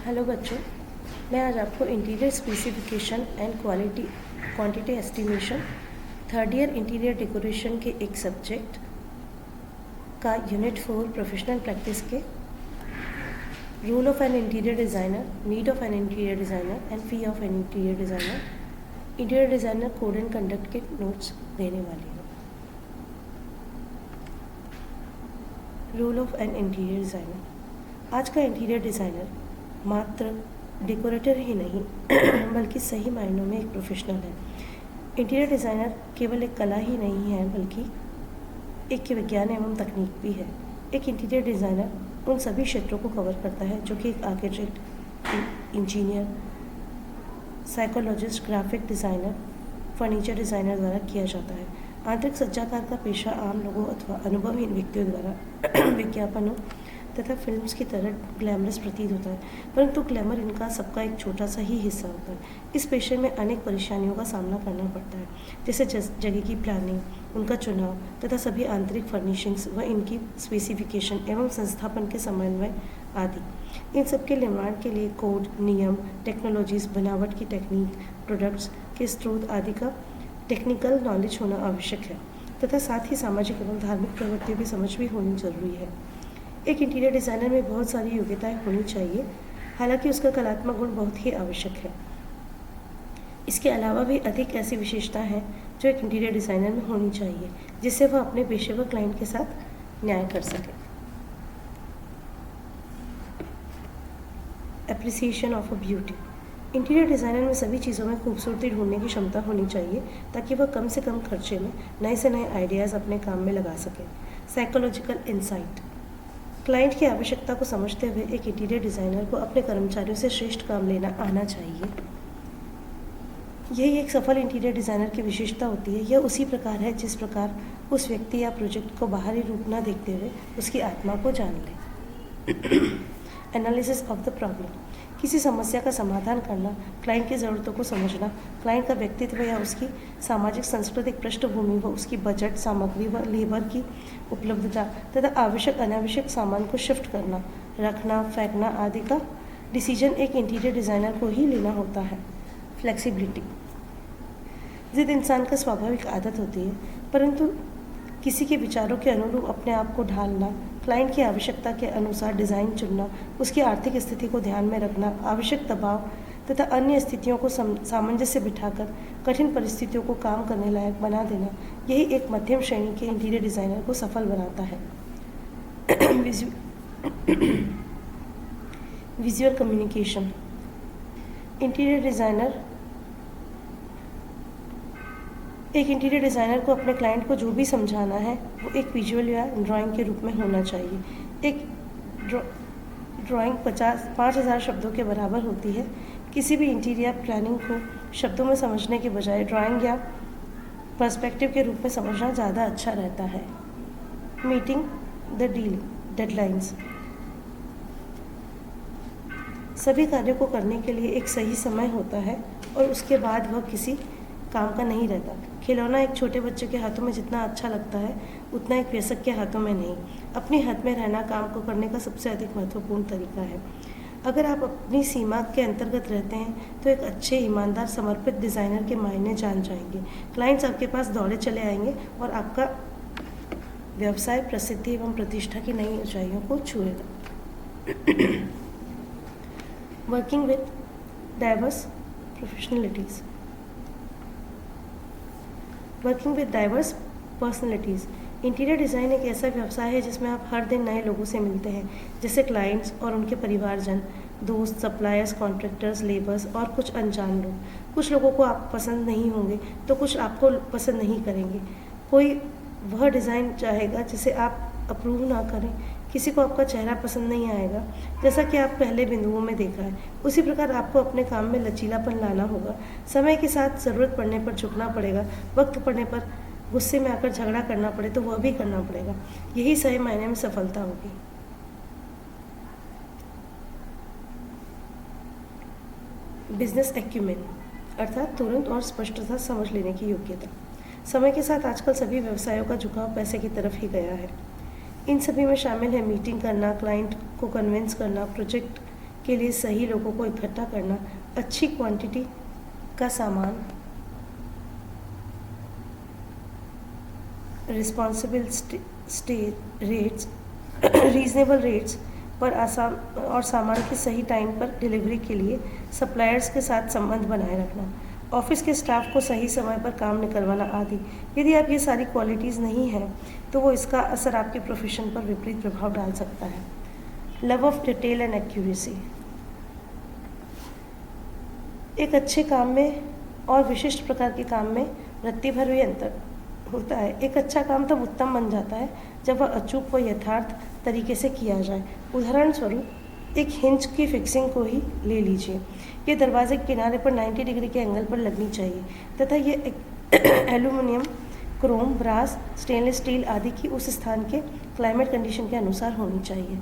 Hello बच्चों, मैं आज आपको interior specification and quantity estimation third year interior decoration के एक सब्जेक्ट का यूनिट 4 प्रोफेशनल प्रैक्टिस के role of an interior designer, need of an interior designer and fee of an interior designer code and conduct के notes देने वाली हूँ। Role of an interior designer. आज का इंटीरियर डिज़ाइनर मात्र decorator ही नहीं बल्कि सही मायनों में एक प्रोफेशनल है। इंटीरियर डिज़ाइनर केवल एक कला ही नहीं है बल्कि एक विज्ञान एवं तकनीक भी है। एक इंटीरियर डिज़ाइनर उन सभी क्षेत्रों को कवर करता है जो कि एक architect, engineer, psychologist, graphic designer, furniture designer द्वारा किया जाता है। आंतरिक सज्जाकार का पेशा आम लोगों अथवा अनुभवहीन व्यक्तियों द्वारा विज्ञापनों तथा फिल्म्स की तरह ग्लैमरस प्रतीत होता है, परंतु ग्लैमर इनका सबका एक छोटा सा ही हिस्सा होता है। इस पेशे में अनेक परेशानियों का सामना करना पड़ता है, जैसे जगह की प्लानिंग, उनका चुनाव तथा सभी आंतरिक फर्निशिंग्स व इनकी स्पेसिफिकेशन एवं संस्थापन के समन्वय आदि। इन सबके निर्माण के लिए कोड, नियम, टेक्नोलॉजीज, बनावट की टेक्निक, प्रोडक्ट्स के स्रोत आदि का टेक्निकल नॉलेज होना आवश्यक है तथा साथ ही सामाजिक एवं धार्मिक प्रवृत्तियों की समझ भी होनी जरूरी है। एक इंटीरियर डिज़ाइनर में बहुत सारी योग्यताएं होनी चाहिए, हालांकि उसका कलात्मक गुण बहुत ही आवश्यक है। इसके अलावा भी अधिक ऐसी विशेषताएं हैं जो एक इंटीरियर डिज़ाइनर में होनी चाहिए, जिससे वह अपने पेशेवर क्लाइंट के साथ न्याय कर सके। Appreciation of a beauty. Interior designer में सभी चीज़ों में खूबसूरती ढूंढने की क्षमता होनी चाहिए ताकि वह कम से कम खर्चे में नए से नए आइडियाज़ अपने काम में लगा सके। Psychological insight. क्लाइंट की आवश्यकता को समझते हुए एक इंटीरियर डिज़ाइनर को अपने कर्मचारियों से श्रेष्ठ काम लेना आना चाहिए। यही एक सफल इंटीरियर डिज़ाइनर की विशेषता होती है। यह उसी प्रकार है जिस प्रकार उस व्यक्ति या प्रोजेक्ट को बाहरी रूप न देखते हुए उसकी आत्मा को जान ले। Analysis of the problem. किसी समस्या का समाधान करना, क्लाइंट की ज़रूरतों को समझना, क्लाइंट का व्यक्तित्व या उसकी सामाजिक सांस्कृतिक पृष्ठभूमि व उसकी बजट, सामग्री व लेबर की उपलब्धता तथा आवश्यक अनावश्यक सामान को शिफ्ट करना, रखना, फेंकना आदि का डिसीजन एक इंटीरियर डिज़ाइनर को ही लेना होता है। फ्लेक्सिबिलिटी। जिद इंसान का स्वाभाविक आदत होती है, परंतु किसी के विचारों के अनुरूप अपने आप को ढालना, क्लाइंट की आवश्यकता के अनुसार डिज़ाइन चुनना, उसकी आर्थिक स्थिति को ध्यान में रखना, आवश्यक दबाव तथा अन्य स्थितियों को सामंजस्य बिठाकर कठिन परिस्थितियों को काम करने लायक बना देना, यही एक मध्यम श्रेणी के इंटीरियर डिज़ाइनर को सफल बनाता है। Visual communication. एक इंटीरियर डिज़ाइनर को अपने क्लाइंट को जो भी समझाना है वो एक विजुअल या ड्राइंग के रूप में होना चाहिए। एक ड्राइंग 5,000 शब्दों के बराबर होती है। किसी भी इंटीरियर प्लानिंग को शब्दों में समझने के बजाय ड्राइंग या पर्सपेक्टिव के रूप में समझना ज़्यादा अच्छा रहता है। Meeting the deadlines. सभी कार्यों को करने के लिए एक सही समय होता है और उसके बाद वह किसी काम का नहीं रहता। खिलौना एक छोटे बच्चे के हाथों में जितना अच्छा लगता है उतना एक वयस्क के हाथों में नहीं। अपने हाथ में रहना काम को करने का सबसे अधिक महत्वपूर्ण तरीका है। अगर आप अपनी सीमा के अंतर्गत रहते हैं तो एक अच्छे, ईमानदार, समर्पित डिज़ाइनर के मायने जान जाएंगे। क्लाइंट्स आपके पास दौड़े चले आएंगे और आपका व्यवसाय प्रसिद्धि एवं प्रतिष्ठा की नई ऊंचाइयों को छुएगा। Working with diverse professionalities. Working with diverse personalities. Interior design एक ऐसा व्यवसाय है जिसमें आप हर दिन नए लोगों से मिलते हैं, जैसे क्लाइंट्स और उनके परिवारजन, दोस्त, सप्लायर्स, कॉन्ट्रैक्टर्स, लेबर्स और कुछ अनजान लोग। कुछ लोगों को आप पसंद नहीं होंगे तो कुछ आपको पसंद नहीं करेंगे। कोई वह डिज़ाइन चाहेगा जिसे आप अप्रूव ना करें। किसी को आपका चेहरा पसंद नहीं आएगा, जैसा कि आप पहले बिंदुओं में देखा है। उसी प्रकार आपको अपने काम में लचीलापन लाना होगा। समय के साथ ज़रूरत पड़ने पर झुकना पड़ेगा, वक्त पड़ने पर गुस्से में आकर झगड़ा करना पड़े तो वह भी करना पड़ेगा। यही सही मायने में सफलता होगी। बिजनेस एक्यूमेन अर्थात तुरंत और स्पष्टता समझ लेने की योग्यता। समय के साथ आजकल सभी व्यवसायों का झुकाव पैसे की तरफ ही गया है। इन सभी में शामिल है मीटिंग करना, क्लाइंट को कन्विंस करना, प्रोजेक्ट के लिए सही लोगों को इकट्ठा करना, अच्छी क्वांटिटी का सामान, रिस्पॉन्सिबल रेट्स रीजनेबल रेट्स पर आसान और सामान की सही टाइम पर डिलीवरी के लिए सप्लायर्स के साथ संबंध बनाए रखना, ऑफिस के स्टाफ को सही समय पर काम निकलवाना आदि। यदि आप ये सारी क्वालिटीज़ नहीं हैं तो वो इसका असर आपके प्रोफेशन पर विपरीत प्रभाव डाल सकता है। Love of detail and accuracy. एक अच्छे काम में और विशिष्ट प्रकार के काम में रत्ती भर भी अंतर होता है। एक अच्छा काम तब उत्तम बन जाता है जब वह अचूक व यथार्थ तरीके से किया जाए। उदाहरण स्वरूप एक हिंज की फिक्सिंग को ही ले लीजिए। ये दरवाजे के किनारे पर 90 डिग्री के एंगल पर लगनी चाहिए तथा ये aluminium, chrome, brass, stainless steel आदि की उस स्थान के क्लाइमेट कंडीशन के अनुसार होनी चाहिए।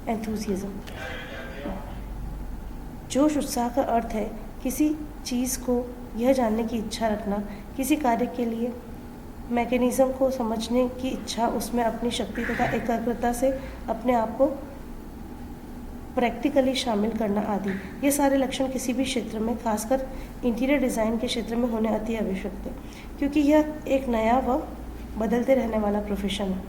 एंथुसियाज्म। जोश उत्साह का अर्थ है किसी चीज़ को यह जानने की इच्छा रखना, किसी कार्य के लिए मैकेनिज्म को समझने की इच्छा, उसमें अपनी शक्ति तथा एकाग्रता से अपने आप को प्रैक्टिकली शामिल करना आदि। ये सारे लक्षण किसी भी क्षेत्र में, खासकर इंटीरियर डिज़ाइन के क्षेत्र में होने अति आवश्यक है, क्योंकि यह एक नया व बदलते रहने वाला प्रोफेशन है।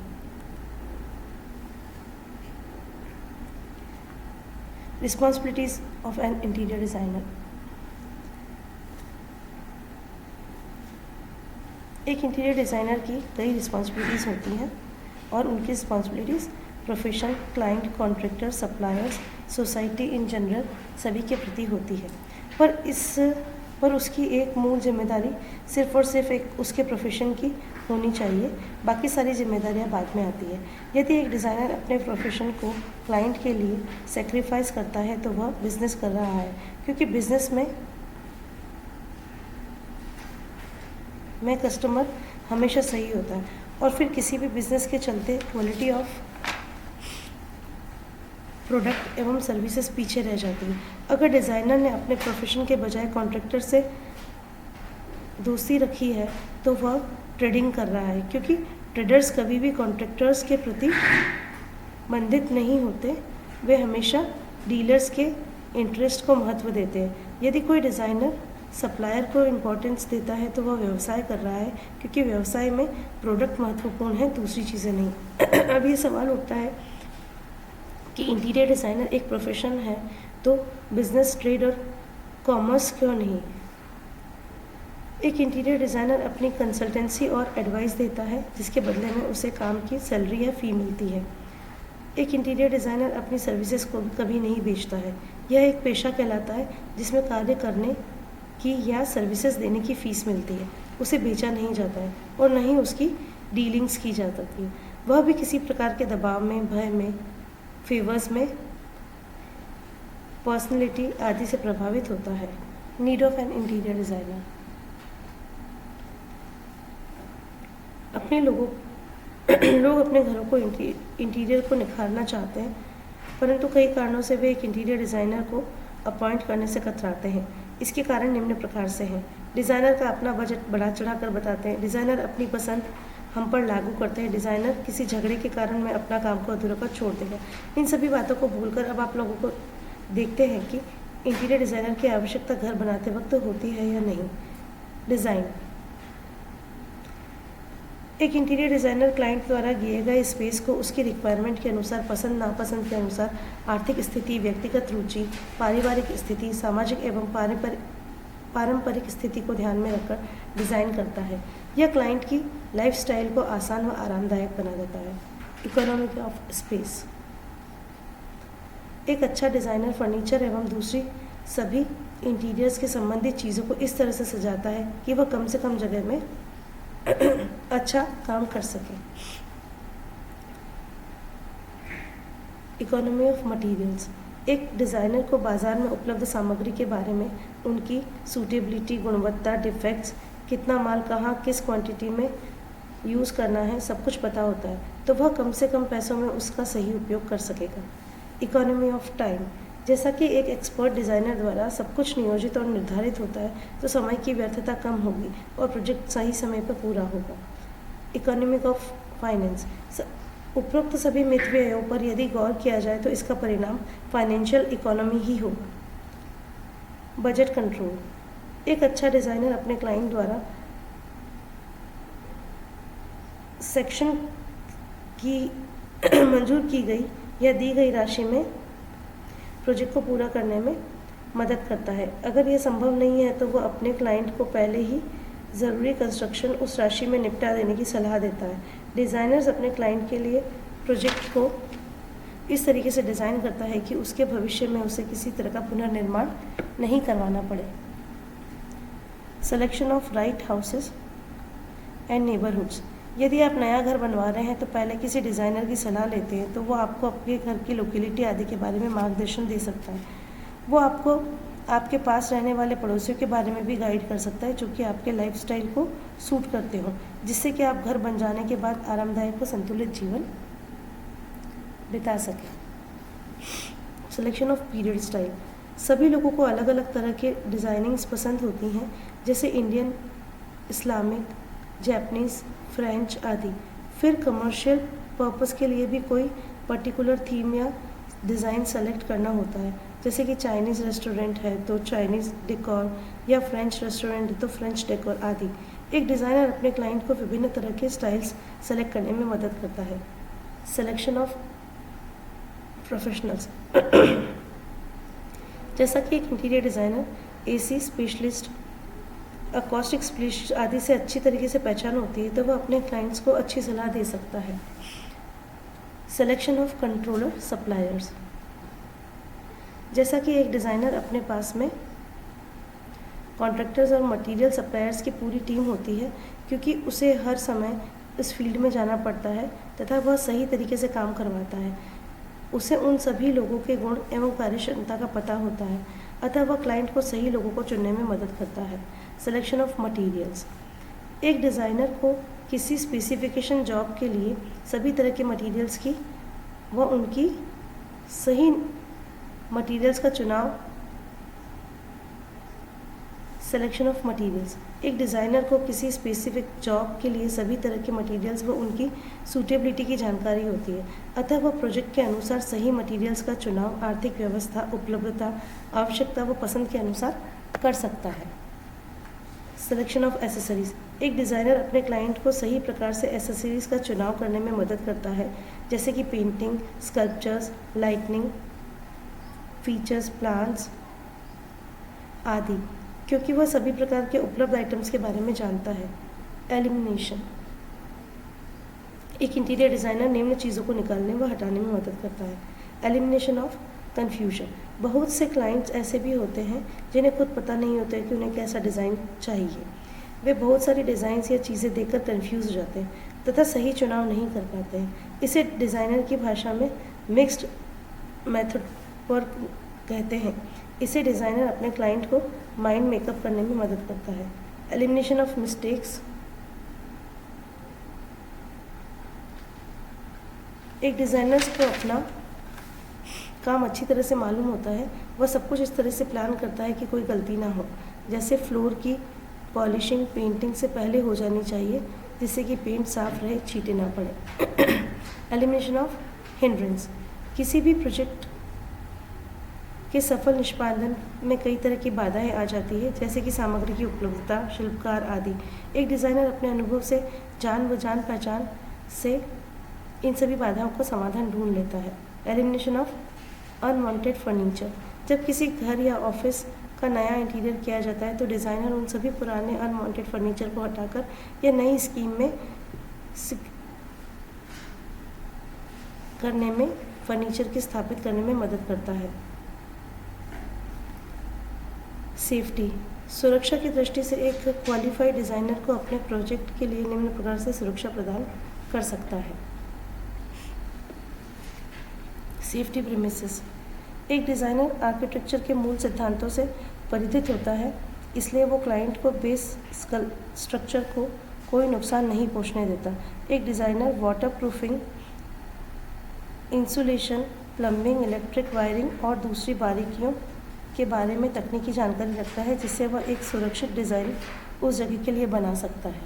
Responsibilities of an interior designer. एक इंटीरियर डिज़ाइनर की कई रिस्पॉन्सिबिलिटीज़ होती हैं और उनकी responsibilities profession, client, contractor, suppliers, society in general सभी के प्रति होती है। पर उसकी एक मूल जिम्मेदारी सिर्फ और सिर्फ एक उसके प्रोफेशन की होनी चाहिए, बाकी सारी जिम्मेदारियां बाद में आती है। यदि एक डिज़ाइनर अपने प्रोफेशन को क्लाइंट के लिए सेक्रीफाइस करता है तो वह बिजनेस कर रहा है, क्योंकि बिजनेस में कस्टमर हमेशा सही होता है और फिर किसी भी बिजनेस के चलते क्वालिटी ऑफ प्रोडक्ट एवं सर्विसेज पीछे रह जाती है। अगर डिज़ाइनर ने अपने प्रोफेशन के बजाय कॉन्ट्रैक्टर से दोस्ती रखी है तो वह ट्रेडिंग कर रहा है, क्योंकि ट्रेडर्स कभी भी कॉन्ट्रैक्टर्स के प्रति बंधित नहीं होते, वे हमेशा डीलर्स के इंटरेस्ट को महत्व देते हैं। यदि कोई डिज़ाइनर सप्लायर को इम्पोर्टेंस देता है तो वह व्यवसाय कर रहा है, क्योंकि व्यवसाय में प्रोडक्ट महत्वपूर्ण है, दूसरी चीज़ें नहीं। अब ये सवाल उठता है कि इंटीरियर डिज़ाइनर एक प्रोफेशन है तो बिजनेस, ट्रेड और कॉमर्स क्यों नहीं? एक इंटीरियर डिज़ाइनर अपनी कंसल्टेंसी और एडवाइस देता है, जिसके बदले में उसे काम की सैलरी या फ़ी मिलती है। एक इंटीरियर डिज़ाइनर अपनी सर्विसेज को कभी नहीं बेचता है। यह एक पेशा कहलाता है जिसमें कार्य करने की या सर्विसेज देने की फ़ीस मिलती है। उसे बेचा नहीं जाता है और न ही उसकी डीलिंग्स की जा सकती है। वह भी किसी प्रकार के दबाव में, भय में, फेवर्स में, पर्सनैलिटी आदि से प्रभावित होता है। Need of an interior designer. लोग अपने घरों को इंटीरियर को निखारना चाहते हैं, परंतु कई कारणों से वे एक इंटीरियर डिज़ाइनर को अपॉइंट करने से कतराते हैं। इसके कारण निम्न प्रकार से हैं। डिज़ाइनर का अपना बजट बढ़ा चढ़ा कर बताते हैं। डिज़ाइनर अपनी पसंद हम पर लागू करते हैं। डिज़ाइनर किसी झगड़े के कारण मैं अपना काम को अधूरा कर छोड़ देगा। इन सभी बातों को भूलकर अब आप लोगों को देखते हैं कि इंटीरियर डिज़ाइनर की आवश्यकता घर बनाते वक्त होती है या नहीं। डिज़ाइन। एक इंटीरियर डिज़ाइनर क्लाइंट द्वारा दिए गए स्पेस को उसकी रिक्वायरमेंट के अनुसार, पसंद नापसंद के अनुसार, आर्थिक स्थिति, व्यक्तिगत रुचि, पारिवारिक स्थिति, सामाजिक एवं पारंपरिक स्थिति को ध्यान में रखकर डिज़ाइन करता है। यह क्लाइंट की लाइफस्टाइल को आसान व आरामदायक बना देता है। Economy of space. एक अच्छा डिज़ाइनर फर्नीचर एवं दूसरी सभी इंटीरियर्स के संबंधित चीज़ों को इस तरह से सजाता है कि वह कम से कम जगह में अच्छा काम कर सके। Economy of materials. एक डिज़ाइनर को बाज़ार में उपलब्ध सामग्री के बारे में, उनकी सूटेबिलिटी, गुणवत्ता, डिफेक्ट्स, कितना माल कहाँ किस क्वांटिटी में यूज़ करना है, सब कुछ पता होता है, तो वह कम से कम पैसों में उसका सही उपयोग कर सकेगा। Economy of time. जैसा कि एक एक्सपर्ट डिज़ाइनर द्वारा सब कुछ नियोजित और निर्धारित होता है, तो समय की व्यर्थता कम होगी और प्रोजेक्ट सही समय पर पूरा होगा। Economy of finance. उपरोक्त सभी मित व्ययों पर यदि गौर किया जाए तो इसका परिणाम फाइनेंशियल इकोनॉमी ही होगा। Budget control. एक अच्छा डिज़ाइनर अपने क्लाइंट द्वारा सेक्शन की मंजूर की गई या दी गई राशि में प्रोजेक्ट को पूरा करने में मदद करता है। अगर यह संभव नहीं है तो वह अपने क्लाइंट को पहले ही ज़रूरी कंस्ट्रक्शन उस राशि में निपटा देने की सलाह देता है। डिज़ाइनर्स अपने क्लाइंट के लिए प्रोजेक्ट को इस तरीके से डिज़ाइन करता है कि उसके भविष्य में उसे किसी तरह का पुनर्निर्माण नहीं करवाना पड़े। Selection of right houses and neighbourhoods. यदि आप नया घर बनवा रहे हैं तो पहले किसी डिज़ाइनर की सलाह लेते हैं तो वो आपको आपके घर की लोकेलिटी आदि के बारे में मार्गदर्शन दे सकता है। वो आपको आपके पास रहने वाले पड़ोसियों के बारे में भी गाइड कर सकता है जो कि आपके लाइफस्टाइल को सूट करते हो, जिससे कि आप घर बन जाने के बाद आरामदायक व संतुलित जीवन बिता सकें। Selection of period style. सभी लोगों को अलग अलग तरह के डिज़ाइनिंग्स पसंद होती हैं, जैसे इंडियन, इस्लामिक, जापानीज़, फ्रेंच आदि। फिर कमर्शियल पर्पस के लिए भी कोई पर्टिकुलर थीम या डिज़ाइन सेलेक्ट करना होता है, जैसे कि चाइनीज़ रेस्टोरेंट है तो चाइनीज़ डेकोर या फ्रेंच रेस्टोरेंट है तो फ्रेंच डेकोर आदि। एक डिज़ाइनर अपने क्लाइंट को विभिन्न तरह के स्टाइल्स सेलेक्ट करने में मदद करता है। Selection of professionals. जैसा कि एक interior designer AC specialist, acoustic specialist आदि से अच्छी तरीके से पहचान होती है तो वह अपने क्लाइंट्स को अच्छी सलाह दे सकता है। Selection of controller suppliers. जैसा कि एक डिज़ाइनर अपने पास में कॉन्ट्रैक्टर्स और मटेरियल सप्लायर्स की पूरी टीम होती है, क्योंकि उसे हर समय इस फील्ड में जाना पड़ता है तथा वह सही तरीके से काम करवाता है। उसे उन सभी लोगों के गुण एवं कार्यक्षमता का पता होता है, अतः वह क्लाइंट को सही लोगों को चुनने में मदद करता है। Selection of materials. एक डिज़ाइनर को किसी स्पेसिफिकेशन जॉब के लिए सभी तरह के मटेरियल्स की व उनकी सही मटेरियल्स का चुनाव। Selection of materials. एक डिज़ाइनर को किसी स्पेसिफिक जॉब के लिए सभी तरह के मटेरियल्स व उनकी सूटेबिलिटी की जानकारी होती है, अतः वह प्रोजेक्ट के अनुसार सही मटेरियल्स का चुनाव आर्थिक व्यवस्था, उपलब्धता, आवश्यकता व पसंद के अनुसार कर सकता है। Selection of accessories. एक डिज़ाइनर अपने क्लाइंट को सही प्रकार से एसेसरीज का चुनाव करने में मदद करता है, जैसे कि painting, sculptures, lightning, features, plans आदि, क्योंकि वह सभी प्रकार के उपलब्ध आइटम्स के बारे में जानता है। एलिमिनेशन। एक इंटीरियर डिज़ाइनर निम्न चीज़ों को निकालने व हटाने में मदद करता है। Elimination of confusion. बहुत से क्लाइंट्स ऐसे भी होते हैं जिन्हें खुद पता नहीं होता है कि उन्हें कैसा डिज़ाइन चाहिए। वे बहुत सारी डिज़ाइंस या चीज़ें देखकर कंफ्यूज हो जाते हैं तथा सही चुनाव नहीं कर पाते हैं। इसे डिज़ाइनर की भाषा में मिक्स्ड मेथड वर्क कहते हैं। इसे डिज़ाइनर अपने क्लाइंट को माइंड मेकअप करने में मदद करता है। Elimination of mistakes. एक डिज़ाइनर्स को अपना काम अच्छी तरह से मालूम होता है, वह सब कुछ इस तरह से प्लान करता है कि कोई गलती ना हो, जैसे फ्लोर की पॉलिशिंग पेंटिंग से पहले हो जानी चाहिए, जिससे कि पेंट साफ रहे, छींटे ना पड़े। Elimination of hindrance. किसी भी प्रोजेक्ट के सफल निष्पादन में कई तरह की बाधाएं आ जाती है, जैसे कि सामग्री की उपलब्धता, शिल्पकार आदि। एक डिज़ाइनर अपने अनुभव से जान पहचान से इन सभी बाधाओं का समाधान ढूंढ लेता है। Elimination of unwanted furniture. जब किसी घर या ऑफिस का नया इंटीरियर किया जाता है तो डिज़ाइनर उन सभी पुराने अनवांटेड फर्नीचर को हटाकर या नई स्कीम में करने में फर्नीचर की स्थापित करने में मदद करता है। सेफ्टी। सुरक्षा की दृष्टि से एक क्वालिफाइड डिज़ाइनर को अपने प्रोजेक्ट के लिए निम्न प्रकार से सुरक्षा प्रदान कर सकता है। Safety premises. एक डिज़ाइनर आर्किटेक्चर के मूल सिद्धांतों से परिचित होता है, इसलिए वो क्लाइंट को बेस स्ट्रक्चर को कोई नुकसान नहीं पहुंचने देता। एक designer waterproofing, insulation, plumbing, electric wiring और दूसरी बारीकियों के बारे में तकनीकी जानकारी रखता है, जिससे वह एक सुरक्षित डिज़ाइन उस जगह के लिए बना सकता है।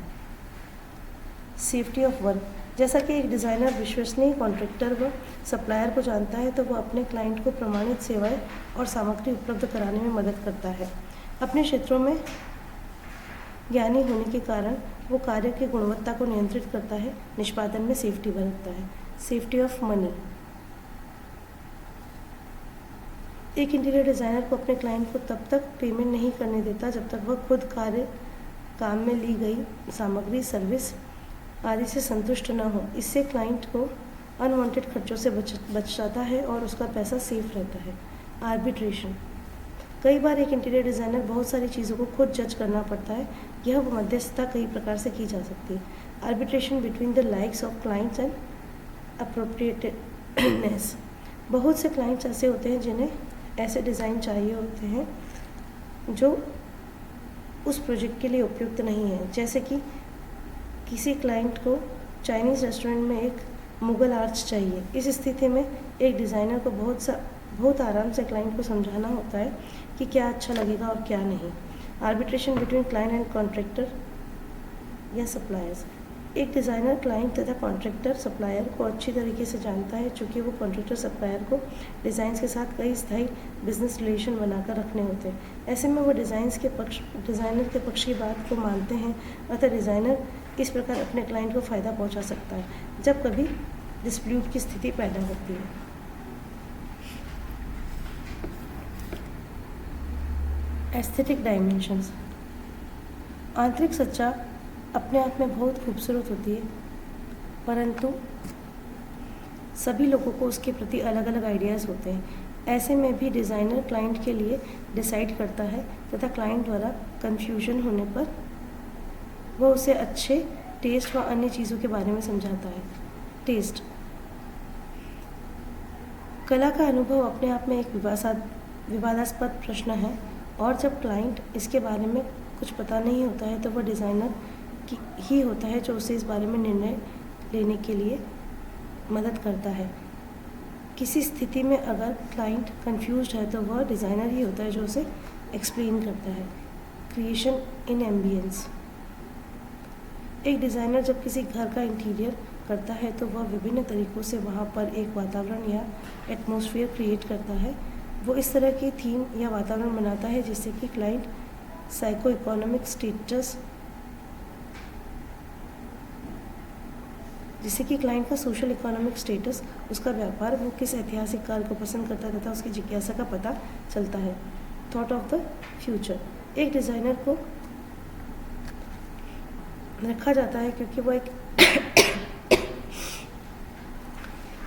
Safety of work. जैसा कि एक डिज़ाइनर विश्वसनीय कॉन्ट्रैक्टर व सप्लायर को जानता है तो वह अपने क्लाइंट को प्रमाणित सेवाएं और सामग्री उपलब्ध कराने में मदद करता है। अपने क्षेत्रों में ज्ञानी होने के कारण वो कार्य की गुणवत्ता को नियंत्रित करता है, निष्पादन में सेफ्टी बरतता है। Safety of money. एक इंटीरियर डिज़ाइनर को अपने क्लाइंट को तब तक पेमेंट नहीं करने देता जब तक वह खुद काम में ली गई सामग्री, सर्विस आदि से संतुष्ट न हो। इससे क्लाइंट को अनवांटेड खर्चों से बच जाता है और उसका पैसा सेफ रहता है। आर्बिट्रेशन। कई बार एक इंटीरियर डिज़ाइनर बहुत सारी चीज़ों को खुद जज करना पड़ता है। यह मध्यस्थता कई प्रकार से की जा सकती है। Arbitration between the likes of clients and appropriateness. बहुत से क्लाइंट्स ऐसे होते हैं जिन्हें ऐसे डिज़ाइन चाहिए होते हैं जो उस प्रोजेक्ट के लिए उपयुक्त नहीं है। जैसे कि किसी क्लाइंट को चाइनीज़ रेस्टोरेंट में एक मुग़ल आर्च चाहिए। इस स्थिति में एक डिज़ाइनर को बहुत आराम से क्लाइंट को समझाना होता है कि क्या अच्छा लगेगा और क्या नहीं। Arbitration between client and contractor या सप्लायर्स। एक डिज़ाइनर क्लाइंट तथा कॉन्ट्रैक्टर सप्लायर को अच्छी तरीके से जानता है, चूँकि वो कॉन्ट्रैक्टर सप्लायर को डिज़ाइंस के साथ कई स्थायी बिजनेस रिलेशन बनाकर रखने होते हैं। ऐसे में वो डिज़ाइनर के पक्ष की बात को मानते हैं, अतः डिज़ाइनर इस प्रकार अपने क्लाइंट को फ़ायदा पहुंचा सकता है जब कभी डिस्प्यूट की स्थिति पैदा होती है। Aesthetic dimensions. आंतरिक सज्जा अपने आप में बहुत खूबसूरत होती है, परंतु सभी लोगों को उसके प्रति अलग अलग आइडियाज़ होते हैं। ऐसे में भी डिज़ाइनर क्लाइंट के लिए डिसाइड करता है तथा क्लाइंट द्वारा कंफ्यूजन होने पर वह उसे अच्छे टेस्ट व अन्य चीज़ों के बारे में समझाता है। टेस्ट। कला का अनुभव अपने आप में एक विवादास्पद प्रश्न है और जब क्लाइंट इसके बारे में कुछ पता नहीं होता है तो वह डिज़ाइनर ही होता है जो उसे इस बारे में निर्णय लेने के लिए मदद करता है। किसी स्थिति में अगर क्लाइंट कंफ्यूज्ड है तो वह डिज़ाइनर ही होता है जो उसे एक्सप्लेन करता है। क्रिएशन इन एम्बियंस। एक डिज़ाइनर जब किसी घर का इंटीरियर करता है तो वह विभिन्न तरीक़ों से वहाँ पर एक वातावरण या एटमॉस्फेयर क्रिएट करता है। वो इस तरह की थीम या वातावरण बनाता है जिससे कि क्लाइंट साइको इकोनॉमिक स्टेटस जिससे कि क्लाइंट का सोशल इकोनॉमिक स्टेटस, उसका व्यापार, वो किस ऐतिहासिक काल को पसंद करता है तथा उसकी जिज्ञासा का पता चलता है। Thought of the future. एक डिज़ाइनर को रखा जाता है क्योंकि वो एक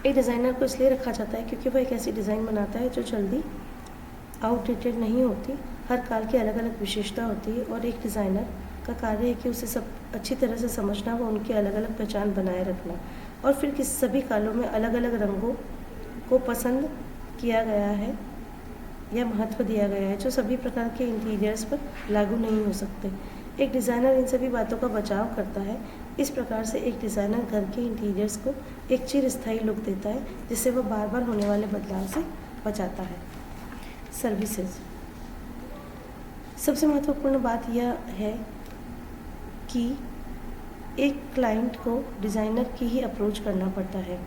डिज़ाइनर को इसलिए रखा जाता है क्योंकि वह एक ऐसी डिज़ाइन बनाता है जो जल्दी आउटडेटेड नहीं होती। हर काल की अलग अलग विशेषता होती है और एक डिज़ाइनर का कार्य है कि उसे सब अच्छी तरह से समझना व उनकी अलग अलग पहचान बनाए रखना और फिर किस सभी कालों में अलग अलग रंगों को पसंद किया गया है या महत्व दिया गया है जो सभी प्रकार के इंटीरियर्स पर लागू नहीं हो सकते। एक डिज़ाइनर इन सभी बातों का बचाव करता है। इस प्रकार से एक डिज़ाइनर घर के इंटीरियर्स को एक चिरस्थायी लुक देता है जिससे वह बार बार होने वाले बदलाव से बचाता है। सर्विसेज। सबसे महत्वपूर्ण बात यह है कि एक क्लाइंट को डिज़ाइनर की ही अप्रोच करना पड़ता है,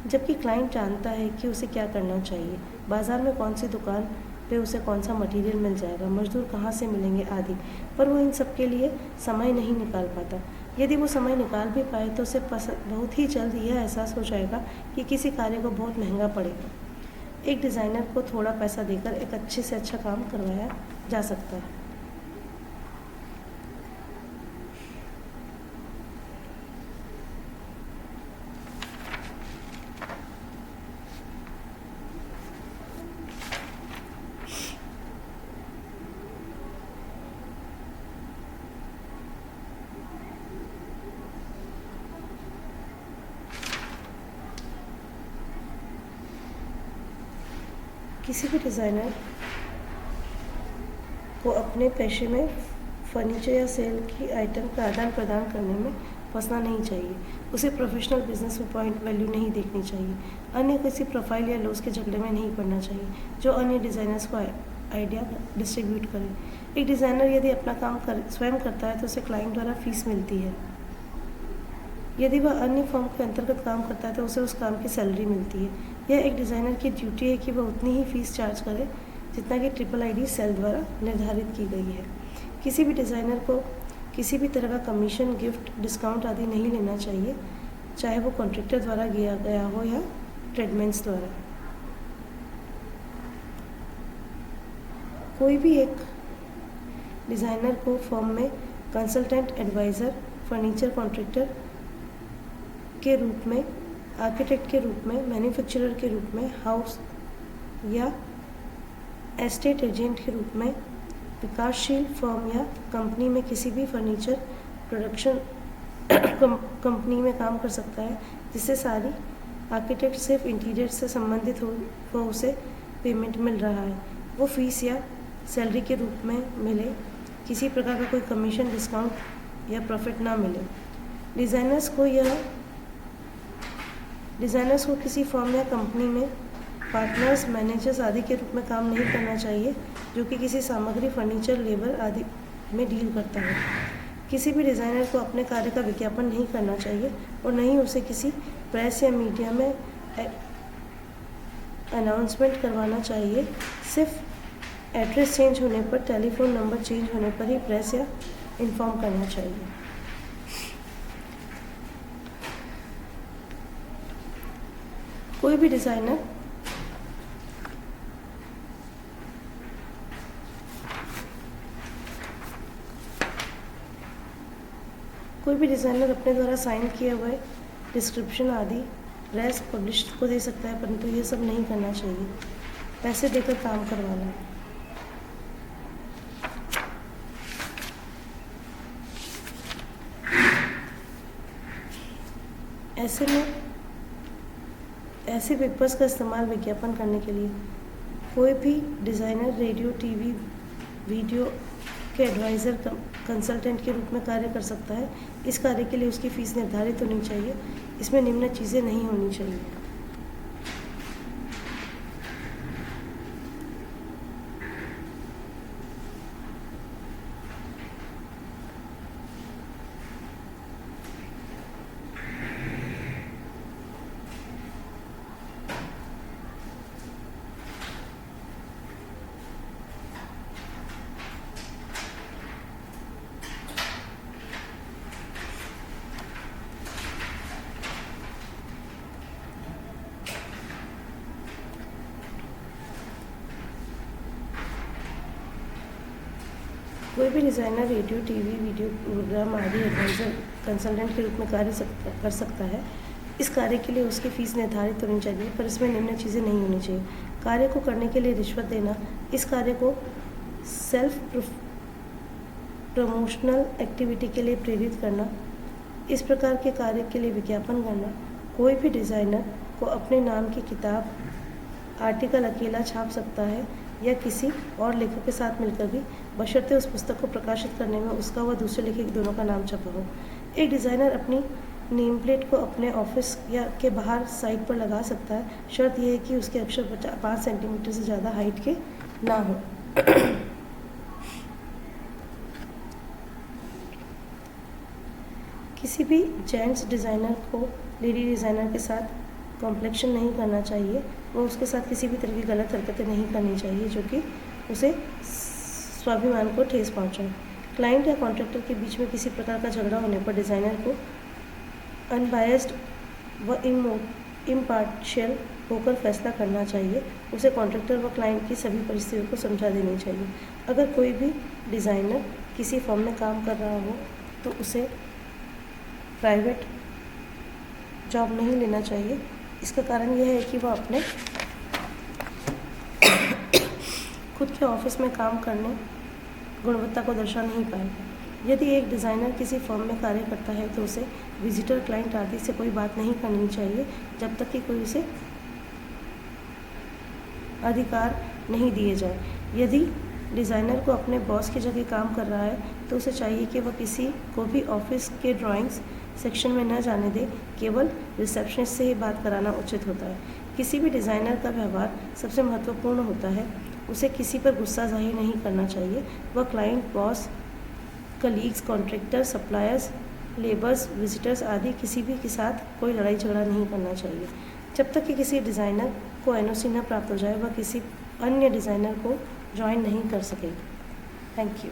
जबकि क्लाइंट जानता है कि उसे क्या करना चाहिए, बाज़ार में कौन सी दुकान पे उसे कौन सा मटेरियल मिल जाएगा, मजदूर कहाँ से मिलेंगे आदि, पर वो इन सब के लिए समय नहीं निकाल पाता। यदि वो समय निकाल भी पाए तो उसे बहुत ही जल्द यह एहसास हो जाएगा कि किसी कार्य को बहुत महंगा पड़ेगा। एक डिज़ाइनर को थोड़ा पैसा देकर एक अच्छे से अच्छा काम करवाया जा सकता है। किसी भी डिज़ाइनर को अपने पेशे में फर्नीचर या सेल की आइटम का आदान प्रदान करने में फंसना नहीं चाहिए। उसे प्रोफेशनल बिजनेस में पॉइंट वैल्यू नहीं देखनी चाहिए। अन्य किसी प्रोफाइल या लॉस के झगड़े में नहीं पड़ना चाहिए जो अन्य डिज़ाइनर्स को आइडिया डिस्ट्रीब्यूट करें। एक डिज़ाइनर यदि अपना काम स्वयं करता है तो उसे क्लाइंट द्वारा फीस मिलती है। यदि वह अन्य फर्म के अंतर्गत काम करता है तो उसे उस काम की सैलरी मिलती है। यह एक डिज़ाइनर की ड्यूटी है कि वह उतनी ही फीस चार्ज करे जितना कि IIID सेल द्वारा निर्धारित की गई है। किसी भी डिज़ाइनर को किसी भी तरह का कमीशन, गिफ्ट, डिस्काउंट आदि नहीं लेना चाहिए, चाहे वो कॉन्ट्रैक्टर द्वारा किया गया हो या ट्रेडमेंस द्वारा। कोई भी एक डिज़ाइनर को फर्म में कंसल्टेंट, एडवाइज़र, फर्नीचर कॉन्ट्रैक्टर के रूप में, आर्किटेक्ट के रूप में, मैन्युफैक्चरर के रूप में, हाउस या एस्टेट एजेंट के रूप में, विकासशील फर्म या कंपनी में किसी भी फर्नीचर प्रोडक्शन कंपनी में काम कर सकता है जिससे सारी आर्किटेक्ट सिर्फ इंटीरियर से संबंधित हो, वो उसे पेमेंट मिल रहा है, वो फीस या सैलरी के रूप में मिले, किसी प्रकार का कोई कमीशन, डिस्काउंट या प्रॉफिट ना मिले। डिज़ाइनर्स को किसी फर्म या कंपनी में पार्टनर्स, मैनेजर्स आदि के रूप में काम नहीं करना चाहिए जो कि किसी सामग्री, फर्नीचर, लेबर आदि में डील करता है। किसी भी डिज़ाइनर को अपने कार्य का विज्ञापन नहीं करना चाहिए और न ही उसे किसी प्रेस या मीडिया में अनाउंसमेंट करवाना चाहिए। सिर्फ एड्रेस चेंज होने पर, टेलीफोन नंबर चेंज होने पर ही प्रेस या इन्फॉर्म करना चाहिए। कोई भी डिज़ाइनर अपने द्वारा साइन किए हुए डिस्क्रिप्शन आदि प्रेस, पब्लिश को दे सकता है, परंतु ये सब नहीं करना चाहिए। पैसे देकर काम करवाना। ऐसे पेपर्स का इस्तेमाल विज्ञापन करने के लिए। कोई भी डिज़ाइनर रेडियो, टीवी, वीडियो के एडवाइज़र, कंसल्टेंट के रूप में कार्य कर सकता है। इस कार्य के लिए उसकी फ़ीस निर्धारित होनी चाहिए। इसमें निम्न चीज़ें नहीं होनी चाहिए। कोई भी designer radio, TV, video programme आदि एडवाइज़र, कंसल्टेंट के रूप में कार्य कर सकता है। इस कार्य के लिए उसकी फ़ीस निर्धारित होनी चाहिए, पर इसमें निम्न चीज़ें नहीं होनी चाहिए। कार्य को करने के लिए रिश्वत देना, इस कार्य को सेल्फ प्रमोशनल एक्टिविटी के लिए प्रेरित करना, इस प्रकार के कार्य के लिए विज्ञापन करना। कोई भी डिज़ाइनर को अपने नाम की किताब, आर्टिकल अकेला छाप सकता है या किसी और लेखक के साथ मिलकर भी, बशर्ते उस पुस्तक को प्रकाशित करने में उसका व दूसरे लेखक दोनों का नाम छपा हो। एक डिज़ाइनर अपनी नेम प्लेट को अपने ऑफिस या के बाहर साइड पर लगा सकता है। शर्त यह है कि उसके अक्षर 5 सेंटीमीटर से ज़्यादा हाइट के ना हो। किसी भी जेंट्स डिज़ाइनर को लेडी डिज़ाइनर के साथ कॉम्प्लेक्शन नहीं करना चाहिए। वो उसके साथ किसी भी तरह की गलत हरकतें नहीं करनी चाहिए जो कि उसे स्वाभिमान को ठेस पहुंचाए। क्लाइंट या कॉन्ट्रैक्टर के बीच में किसी प्रकार का झगड़ा होने पर डिज़ाइनर को अनबायस्ड व इम्पार्शियल होकर फैसला करना चाहिए। उसे कॉन्ट्रैक्टर व क्लाइंट की सभी परिस्थितियों को समझा देनी चाहिए। अगर कोई भी डिज़ाइनर किसी फर्म में काम कर रहा हो तो उसे प्राइवेट जॉब नहीं लेना चाहिए। इसका कारण यह है कि वह अपने खुद के ऑफिस में काम करने गुणवत्ता को दर्शा नहीं पाएगा। यदि एक डिज़ाइनर किसी फर्म में कार्य करता है तो उसे विजिटर, क्लाइंट आदि से कोई बात नहीं करनी चाहिए जब तक कि कोई उसे अधिकार नहीं दिए जाए। यदि डिज़ाइनर को अपने बॉस की जगह काम कर रहा है तो उसे चाहिए कि वह किसी को भी ऑफिस के ड्राइंग्स सेक्शन में न जाने दे, केवल रिसेप्शनिस्ट से ही बात कराना उचित होता है। किसी भी डिज़ाइनर का व्यवहार सबसे महत्वपूर्ण होता है। उसे किसी पर गुस्सा जाहिर नहीं करना चाहिए। वह client, boss, colleagues, contractor, suppliers labours, visitors आदि किसी भी के साथ कोई लड़ाई झगड़ा नहीं करना चाहिए जब तक कि किसी डिज़ाइनर को एनओसी न प्राप्त हो जाए, वह किसी अन्य डिज़ाइनर को ज्वाइन नहीं कर सके। Thank you.